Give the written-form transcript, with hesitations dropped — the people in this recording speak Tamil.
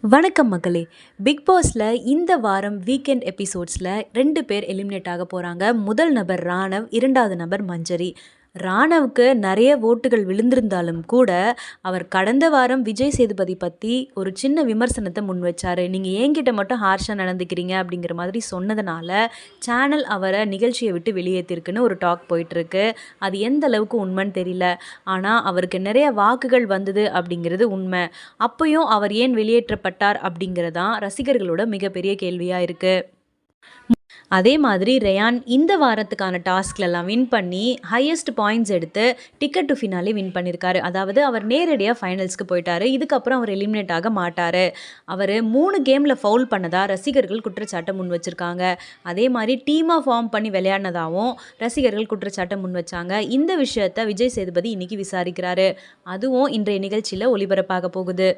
வணக்கம் மக்களே! பிக் பாஸ்ல இந்த வாரம் வீக்கெண்ட் எபிசோட்ஸ்ல 2 பேர் எலிமினேட் ஆக போறாங்க. முதல் நபர் ராணவ், 2வது நபர் மஞ்சரி. ராணவுக்கு நெறைய ஓட்டுகள் விழுந்திருந்தாலும் கூட, அவர் கடந்த வாரம் விஜய் சேதுபதி பத்தி ஒரு சின்ன விமர்சனத்த முன்வச்சாரு. "நீங்க என்கிட்ட மட்டும் ஹார்ஷா நடந்துக்கிறீங்க" அப்படிங்கிற மாதிரி சொன்னதுனால, சேனல் அவர நிகழ்ச்சிய விட்டு வெளியேத்திருக்குன்னு ஒரு டாக் போயிட்டுருக்கு. அது எந்த அளவுக்கு உண்மைன்னு தெரியல. ஆனா, அவருக்கு நெறைய வாக்குகள் வந்தது அப்படிங்கிறது உண்ம. அப்பயும் அவர் ஏன் வெளியேற்றப்பட்டார் அப்படிங்கிறது தான் ரசிகர்களோட மிகப்பெரிய கேள்வியா இருக்கு. அதே மாதிரி ரேயான் இந்த வாரத்துக்கான டாஸ்க்லலாம் வின் பண்ணி ஹையஸ்ட் பாயிண்ட்ஸ் எடுத்து டிக்கெட் டு ஃபினாலே வின் பண்ணியிருக்காரு. அதாவது அவர் நேரடியா ஃபைனல்ஸ்க்கு போயிட்டாரு. இதுக்கப்புறம் அவர் எலிமினேட் ஆக மாட்டாரு. அவர் 3 கேம்ல ஃபவுல் பண்ணதா ரசிகர்கள் குற்றச்சாட்ட முன் வச்சிருக்காங்க. அதே மாதிரி டீமா ஃபார்ம் பண்ணி விளையாடினதாவும் ரசிகர்கள் குற்றச்சாட்ட முன் வச்சாங்க. இந்த விஷயத்த விஜய் சேதுபதி இன்னைக்கு விசாரிக்கிறாரு. அதுவும் இன்றைய நிகழ்ச்சியில ஒளிபரப்பாக போகுது.